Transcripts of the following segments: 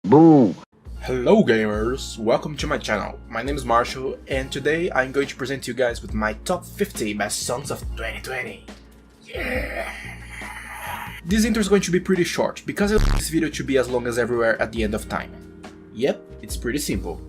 Boo! Hello gamers, welcome to my channel. My name is Marshall and today I'm going to present you guys with my top 50 best songs of 2020. Yeah! This intro is going to be pretty short because I want this video to be as long as everywhere at the end of time. Yep, it's pretty simple.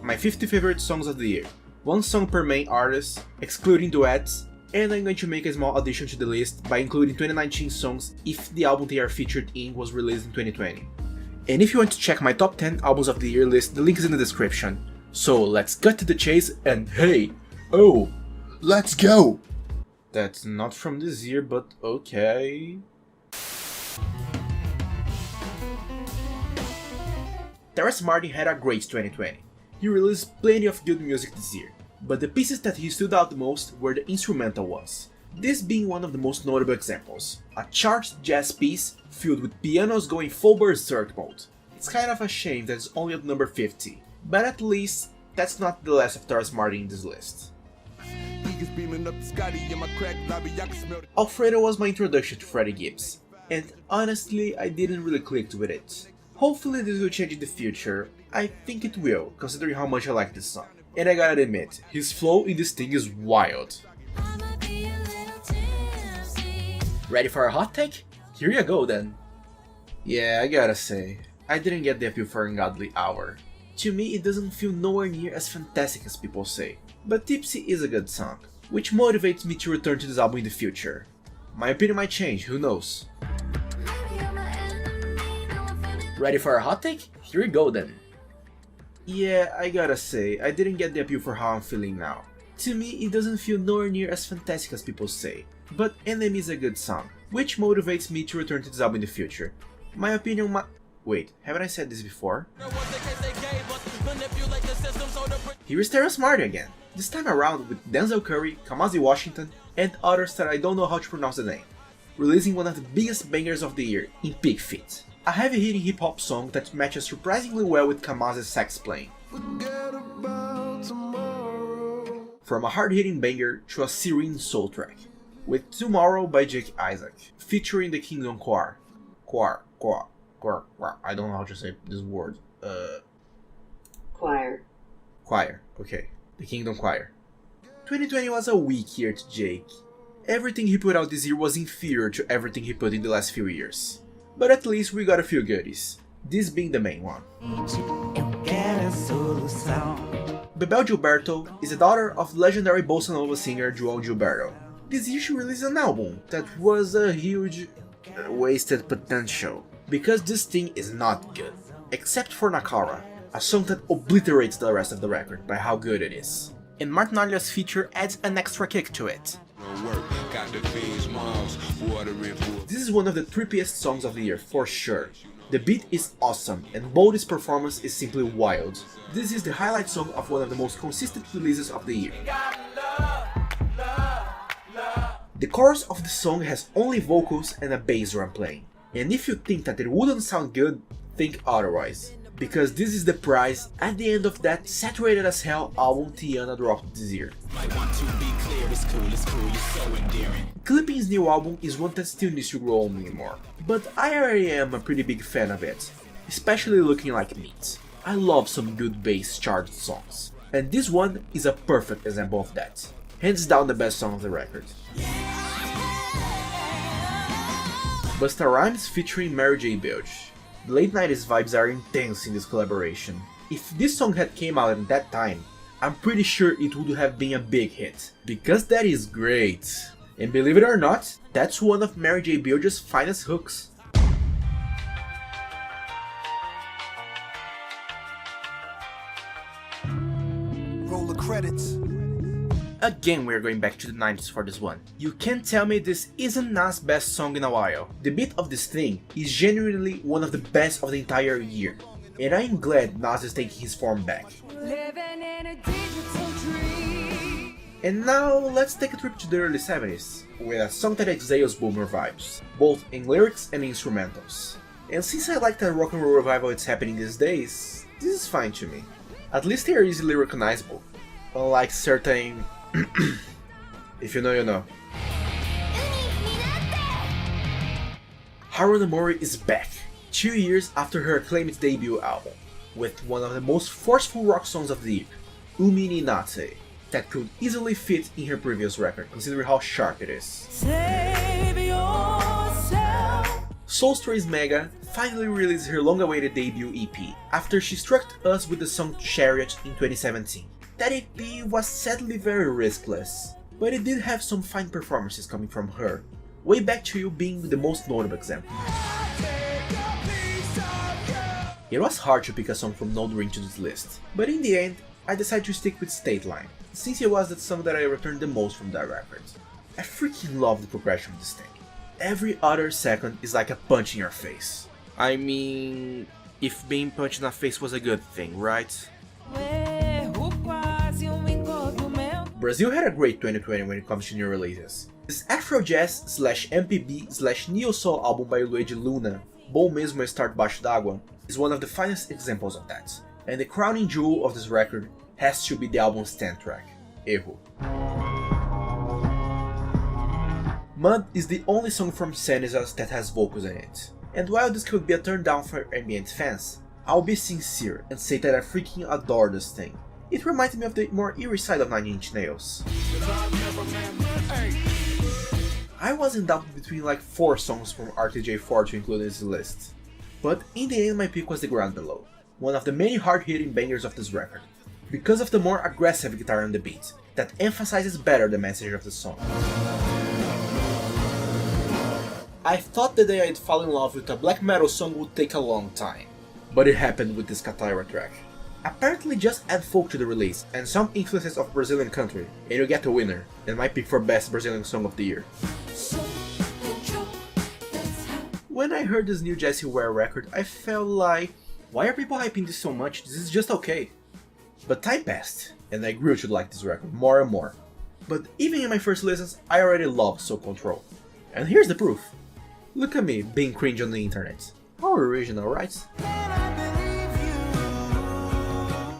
My 50 favorite songs of the year. One song per main artist, excluding duets, and I'm going to make a small addition to the list by including 2019 songs if the album they are featured in was released in 2020. And if you want to check my top 10 albums of the year list, the link is in the description. So let's cut to the chase and hey, oh, let's go! That's not from this year, but okay. Terrace Martin had a great 2020. He released plenty of good music this year, but the pieces that he stood out the most were the instrumental ones. This being one of the most notable examples, a charged jazz piece filled with pianos going full berserk mode. It's kind of a shame that it's only at number 50, but at least that's not the last of Terrace Martin in this list. Alfredo was my introduction to Freddie Gibbs, and honestly I didn't really click with it. Hopefully this will change in the future. I think it will, considering how much I like this song. And I gotta admit, his flow in this thing is wild. Ready for a hot take? Here you go then. Yeah, I gotta say, I didn't get the appeal for Ungodly Hour. To me it doesn't feel nowhere near as fantastic as people say, but Tipsy is a good song, which motivates me to return to this album in the future. My opinion might change, who knows. Ready for a hot take? Here you go then. Yeah, I gotta say, I didn't get the appeal for How I'm Feeling Now. To me it doesn't feel nowhere near as fantastic as people say, but Enigma is a good song, which motivates me to return to this album in the future. My opinion Wait, haven't I said this before? Here is Terrace Martin again, this time around with Denzel Curry, Kamasi Washington, and others that I don't know how to pronounce the name, releasing one of the biggest bangers of the year in peak fit. A heavy-hitting hip-hop song that matches surprisingly well with Kamasi's sax playing. From a hard-hitting banger to a serene soul track, with Tomorrow by Jake Isaac, featuring the Kingdom Choir. I don't know how to say this word. Choir, okay. The Kingdom Choir. 2020 was a weak year to Jake. Everything he put out this year was inferior to everything he put in the last few years. But at least we got a few goodies, this being the main one. Bebel Gilberto is the daughter of legendary bossa nova singer João Gilberto. This year she released an album that was a huge wasted potential, because this thing is not good, except for Nakara, a song that obliterates the rest of the record by how good it is. And Martinalia's feature adds an extra kick to it. This is one of the trippiest songs of the year for sure. The beat is awesome and Boldy's performance is simply wild. This is the highlight song of one of the most consistent releases of the year. The chorus of the song has only vocals and a bass drum playing. And if you think that it wouldn't sound good, think otherwise. Because this is the prize at the end of that saturated as hell album Tiana dropped this year. Clipping's new album is one that still needs to grow on me more, but I already am a pretty big fan of it, especially Looking Like Meat. I love some good bass charged songs, and this one is a perfect example of that. Hands down the best song of the record. Busta Rhymes featuring Mary J. Blige. The late 90s vibes are intense in this collaboration. If this song had came out at that time, I'm pretty sure it would have been a big hit, because that is great. And believe it or not, that's one of Mary J. Blige's finest hooks. Roll the credits. Again we're going back to the 90s for this one. You can't tell me this isn't Nas' best song in a while. The beat of this thing is genuinely one of the best of the entire year. And I am glad Nas is taking his form back. And now let's take a trip to the early 70s, with a song that exhales boomer vibes, both in lyrics and instrumentals. And since I like that rock and roll revival it's happening these days, this is fine to me. At least they are easily recognizable, unlike certain... if you know, you know. Haru Nomori is back, 2 years after her acclaimed debut album, with one of the most forceful rock songs of the year, Umi ni Nate, that could easily fit in her previous record, considering how sharp it is. Soulstra's Mega finally released her long-awaited debut EP, after she struck us with the song Chariot in 2017. That EP was sadly very riskless, but it did have some fine performances coming from her, Way Back to You being the most notable example. It was hard to pick a song from No Dream to this list, but in the end, I decided to stick with State Line, since it was the song that I returned the most from that record. I freaking love the progression of this thing. Every other second is like a punch in your face. I mean, if being punched in the face was a good thing, right? Brazil had a great 2020 when it comes to new releases. This Afro-Jazz / MPB / Neo-Soul album by Luedji Luna, Bom Mesmo é Estar Debaixo d'Água, is one of the finest examples of that, and the crowning jewel of this record has to be the album's 10th track, Erro. Mud is the only song from Cenizas that has vocals in it, and while this could be a turn down for ambient fans, I'll be sincere and say that I freaking adore this thing. It reminds me of the more eerie side of 9 Inch Nails. I was in doubt between like 4 songs from RTJ4 to include in this list, but in the end my pick was The Ground Below, one of the many hard-hitting bangers of this record, because of the more aggressive guitar on the beat, that emphasizes better the message of the song. I thought the day I'd fall in love with a black metal song would take a long time, but it happened with this Kaatayra track. Apparently just add folk to the release and some influences of Brazilian country, and you get a winner, and my pick for best Brazilian song of the year. When I heard this new Jessie Ware record, I felt like, why are people hyping this so much? This is just okay. But time passed, and I grew to like this record more and more. But even in my first listens, I already loved Soul Control. And here's the proof. Look at me being cringe on the internet. How original, right?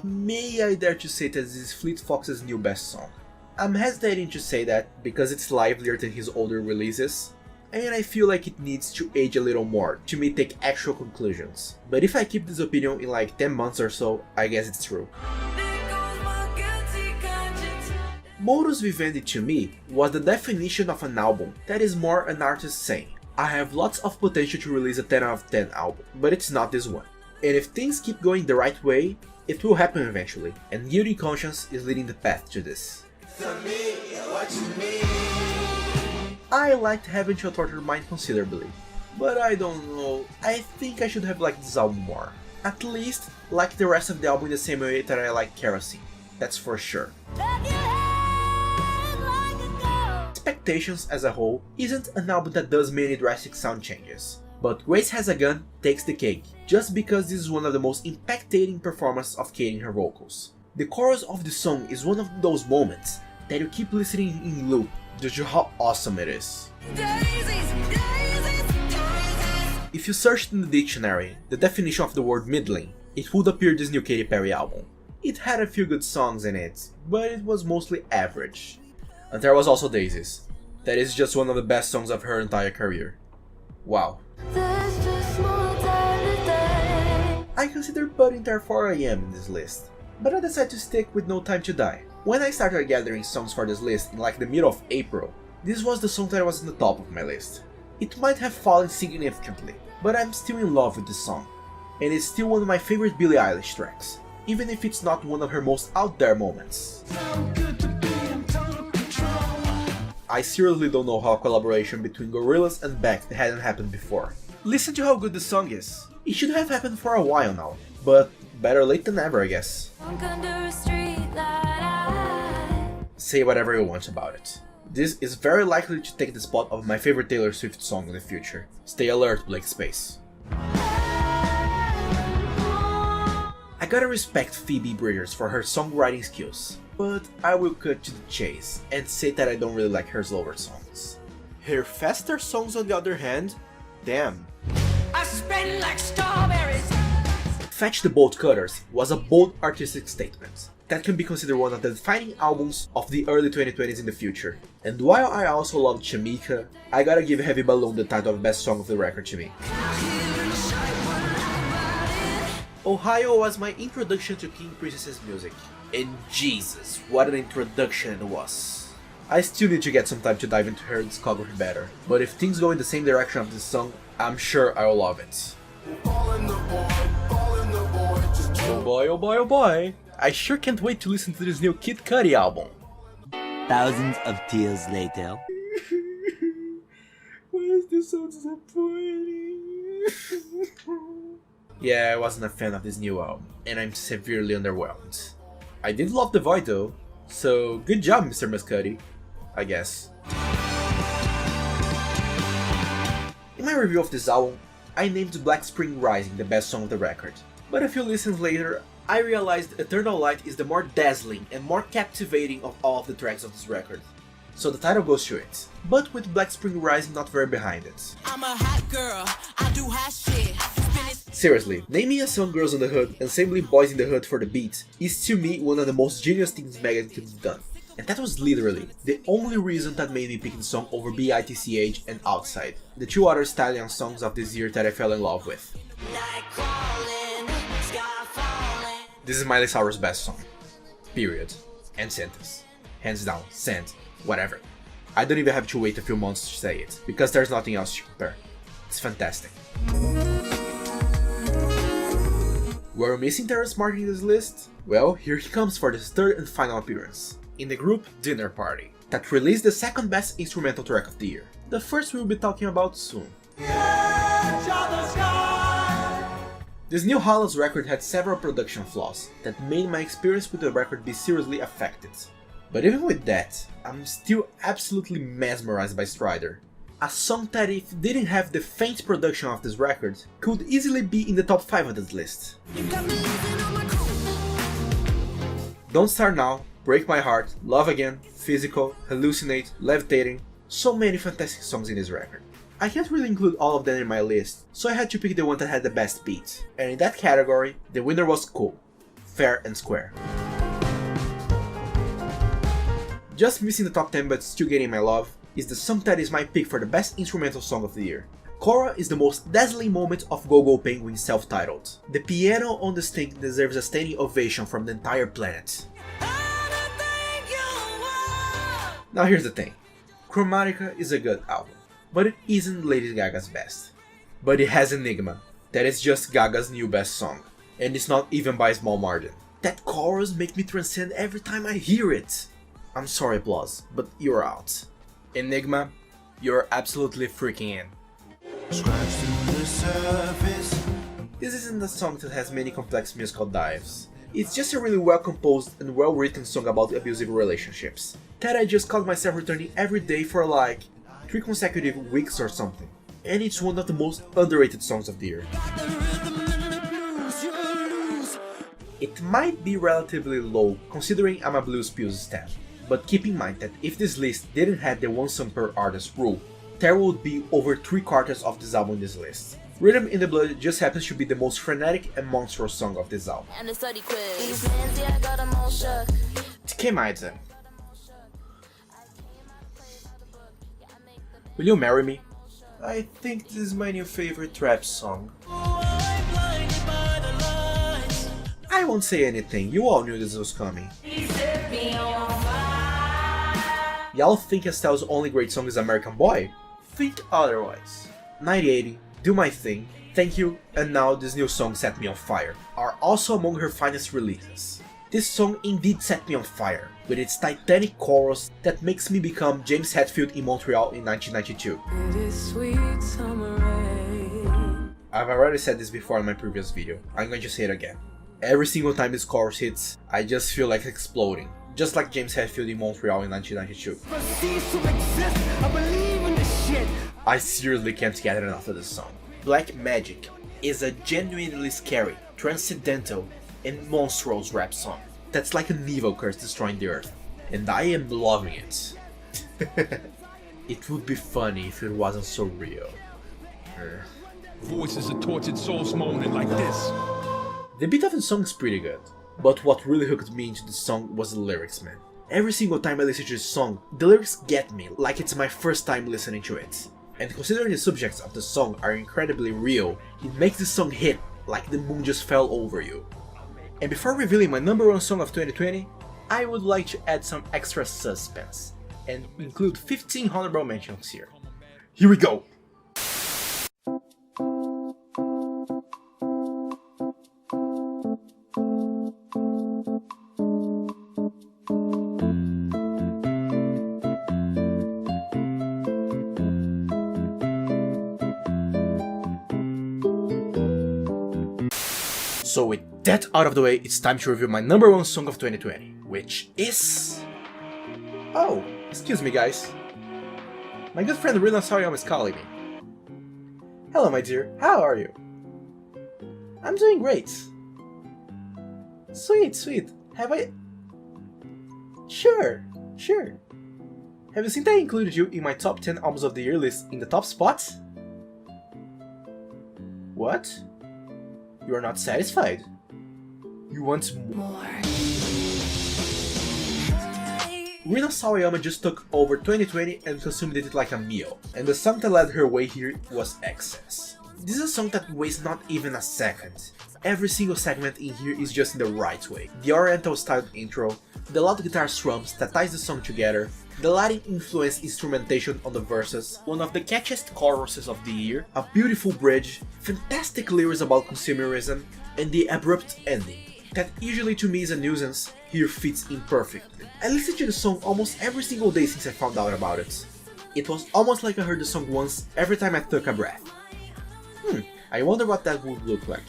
May I dare to say that this is Fleet Fox's new best song. I'm hesitating to say that because it's livelier than his older releases, and I feel like it needs to age a little more to me take actual conclusions. But if I keep this opinion in like 10 months or so, I guess it's true. Modus Vivendi to me was the definition of an album that is more an artist saying, I have lots of potential to release a 10 out of 10 album, but it's not this one. And if things keep going the right way, it will happen eventually, and Guilty Conscience is leading the path to this. I liked Having to Torture Mind considerably, but I don't know, I think I should have liked this album more. At least, like the rest of the album in the same way that I like Kerosene, that's for sure. Expectations as a whole isn't an album that does many drastic sound changes, but Grace Has a Gun takes the cake, just because this is one of the most impacting performances of Katy in her vocals. The chorus of the song is one of those moments that you keep listening in loop due to how awesome it is. Daisies, daisies, daisies. If you searched in the dictionary the definition of the word middling, it would appear this new Katy Perry album. It had a few good songs in it, but it was mostly average. And there was also Daisies. That is just one of the best songs of her entire career. Wow. I considered putting Terra 4am in this list, but I decided to stick with No Time to Die. When I started gathering songs for this list in like the middle of April, this was the song that was in the top of my list. It might have fallen significantly, but I'm still in love with this song, and it's still one of my favorite Billie Eilish tracks, even if it's not one of her most out there moments. I seriously don't know how a collaboration between Gorillaz and Beck hadn't happened before. Listen to how good this song is. It should have happened for a while now, but better late than never, I guess. Say whatever you want about it. This is very likely to take the spot of my favorite Taylor Swift song in the future. Stay alert, Blake Space. I gotta respect Phoebe Bridgers for her songwriting skills, but I will cut to the chase and say that I don't really like her slower songs. Her faster songs on the other hand, damn. I spend like strawberries. Fetch the Bolt Cutters was a bold artistic statement that can be considered one of the defining albums of the early 2020s in the future. And while I also love Chamika, I gotta give Heavy Balloon the title of best song of the record to me. Ohio was my introduction to King Princess's music. And Jesus, what an introduction it was. I still need to get some time to dive into her discography better, but if things go in the same direction of this song, I'm sure I will love it. Oh boy, oh boy, oh boy. I sure can't wait to listen to this new Kid Cudi album. Thousands of tears later. Why is this so disappointing? Yeah, I wasn't a fan of this new album, and I'm severely underwhelmed. I did love the void though, so good job Mr. Muscati, I guess. In my review of this album, I named Black Spring Rising the best song of the record, but a few listens later, I realized Eternal Light is the more dazzling and more captivating of all of the tracks of this record. So the title goes to it, but with Black Spring Rising not very behind it. I'm a hot girl, I do hot shit. Seriously, naming a song Girls in the Hood and simply Boys in the Hood for the beat is to me one of the most genius things Megan could have done. And that was literally the only reason that made me pick the song over BITCH and Outside, the two other stallion songs of this year that I fell in love with. This is Miley Cyrus' best song. Period. End sentence. Hands down, send, whatever. I don't even have to wait a few months to say it, because there's nothing else to compare. It's fantastic. Were we missing Terrace marking this list? Well, here he comes for his third and final appearance, in the group Dinner Party, that released the second best instrumental track of the year. The first we'll be talking about soon. This New Holland's record had several production flaws that made my experience with the record be seriously affected. But even with that, I'm still absolutely mesmerized by Strider. A song that if it didn't have the faint production of this record, could easily be in the top 5 of this list. Don't Start Now, Break My Heart, Love Again, Physical, Hallucinate, Levitating, so many fantastic songs in this record. I can't really include all of them in my list, so I had to pick the one that had the best beat, and in that category, the winner was Cool, Fair and Square. Just missing the top 10 but still getting my love is the song that is my pick for the best instrumental song of the year. Cora is the most dazzling moment of Go-Go Penguin self-titled. The piano on this thing deserves a standing ovation from the entire planet. Now here's the thing, Chromatica is a good album, but it isn't Lady Gaga's best. But it has Enigma, that is just Gaga's new best song, and it's not even by a small margin. That chorus makes me transcend every time I hear it. I'm sorry Applause, but you're out. Enigma, you're absolutely freaking in. This isn't a song that has many complex musical dives. It's just a really well composed and well written song about abusive relationships that I just caught myself returning every day for like 3 consecutive weeks or something. And it's one of the most underrated songs of the year. It might be relatively low considering I'm a Blues Pills stan, but keep in mind that if this list didn't have the one song per artist rule, there would be over 3/4 of this album in this list. Rhythm in the Blood just happens to be the most frenetic and monstrous song of this album. Tkemaidze. Will You Marry Me? I think this is my new favorite trap song. I won't say anything, you all knew this was coming. Y'all think Estelle's only great song is American Boy? Think otherwise. 9080, Do My Thing, Thank You, and now this new song Set Me On Fire are also among her finest releases. This song indeed set me on fire, with its titanic chorus that makes me become James Hetfield in Montreal in 1992. I've already said this before in my previous video, I'm going to say it again. Every single time this chorus hits, I just feel like exploding, just like James Hetfield in Montreal in 1992. I seriously can't get enough of this song. Black Magic is a genuinely scary, transcendental, and monstrous rap song that's like an evil curse destroying the earth, and I am loving it. It would be funny if it wasn't so real. Voices of tortured souls moaning like this. The beat of the song is pretty good, but what really hooked me into the song was the lyrics, man. Every single time I listen to this song, the lyrics get me like it's my first time listening to it. And considering the subjects of the song are incredibly real, it makes the song hit like the moon just fell over you. And before revealing my number 1 song of 2020, I would like to add some extra suspense and include 15 honorable mentions here. Here we go! So with that out of the way, it's time to review my number 1 song of 2020, which is... Oh, excuse me guys. My good friend Lianne La Havas is calling me. Hello my dear, how are you? I'm doing great. Sweet. Have I... Sure. Have you seen that I included you in my top 10 albums of the year list in the top spot? What? You are not satisfied? You want more? Lianne La Havas just took over 2020 and consumed it like a meal, and the song that led her way here was Excess. This is a song that wastes not even a second. Every single segment in here is just in the right way. The oriental styled intro, the loud guitar strums that ties the song together, the Latin influenced instrumentation on the verses, one of the catchiest choruses of the year, a beautiful bridge, fantastic lyrics about consumerism, and the abrupt ending, that usually to me is a nuisance, here fits in perfectly. I listened to the song almost every single day since I found out about it. It was almost like I heard the song once every time I took a breath. I wonder what that would look like.